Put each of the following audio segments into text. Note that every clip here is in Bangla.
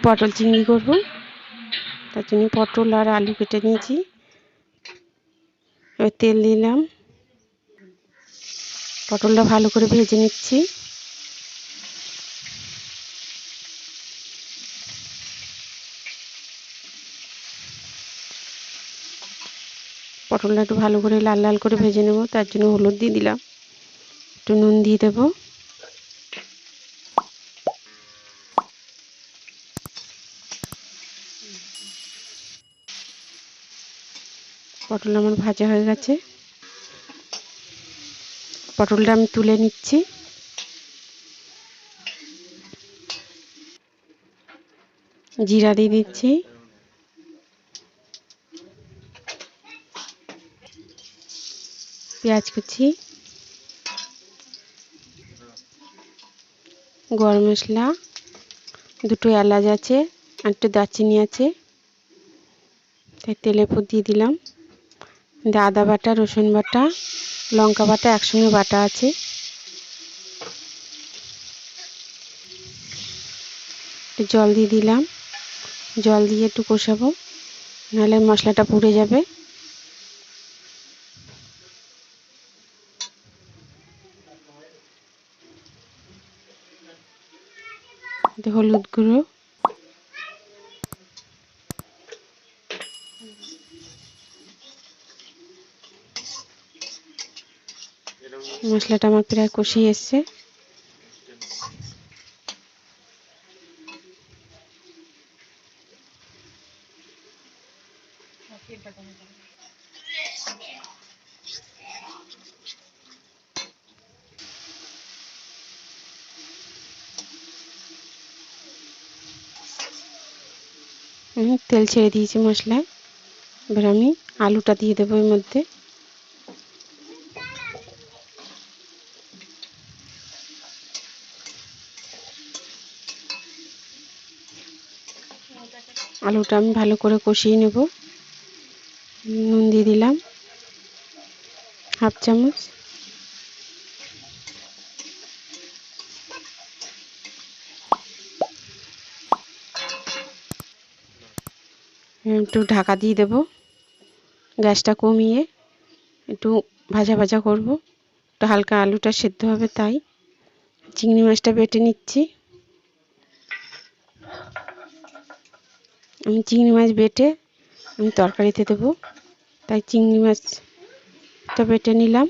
পটল চিংড়ি করব, তার জন্য পটল আর আলু কেটে নিয়েছি। এবার তেল দিলাম, পটলটা ভালো করে ভেজে নিচ্ছি। পটলটা একটু ভালো করে লাল লাল করে ভেজে নেব, তার জন্য হলুদ দিয়ে দিলাম, একটু নুন দিয়ে দেবো। পটল আমার ভাজা হয়ে গেছে, পটলটা আমি তুলে নিচ্ছি। জিরা দিয়ে দিচ্ছি, পেঁয়াজ কুচি, গরম মশলা, দুটো এলাচ আছে আর একটু দারচিনি আছে, তাই তেলের উপর দিয়ে দিলাম। আদা বাটা, রসুন বাটা, লঙ্কা বাটা একসঙ্গে বাটা আছে। একটু জল দিয়ে দিলাম, জল দিয়ে একটু কষাবো, নাহলে মশলাটা পুড়ে যাবে। হলুদ গুঁড়ো, মশলাটা আমার প্রায় কষিয়ে এসছে। তেল ছেড়ে দিয়েছি মশলায়। এবার আমি আলুটা দিয়ে দেবো এর মধ্যে। আলুটা আমি ভালো করে কষিয়ে নেব। নুন দিয়ে দিলাম হাফ চামচ, একটু ঢাকা দিয়ে দেব, গ্যাসটা কমিয়ে একটু ভাজা ভাজা করব, একটু হালকা আলুটা সেদ্ধ হবে। তাই চিংড়ি মাছটা বেটে নিচ্ছি। আমি চিংড়ি মাছ বেটে আমি তরকারিতে দেবো, তাই চিংড়ি মাছটা বেটে নিলাম।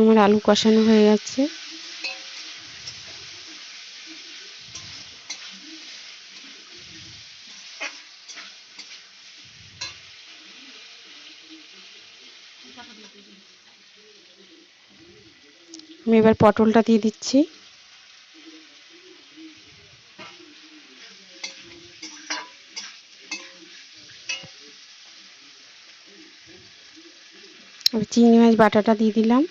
আমার আলু কষানো হয়ে যাচ্ছে। আমি এবার পটলটা দিয়ে দিচ্ছি। চিংড়ি মাছ বাটাটা দিয়ে দিলাম।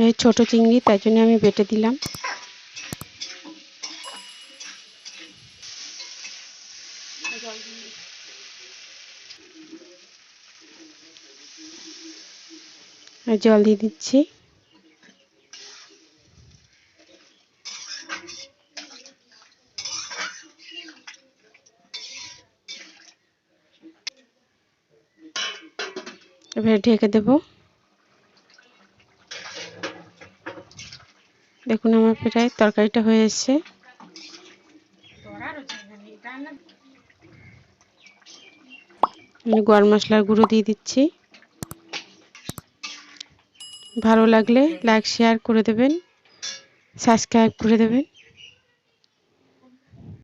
এই ছোট চিংড়ি, তাই জন্য আমি বেটে দিলাম। জল দিয়ে দিচ্ছি। এবার ঢেকে দেব। দেখুন আমার প্রায় তরকারিটা হয়ে এসছে। আমি গরম মশলার গুঁড়ো দিয়ে দিচ্ছি। ভালো লাগলে লাইক শেয়ার করে দেবেন, সাবস্ক্রাইব করে দেবেন।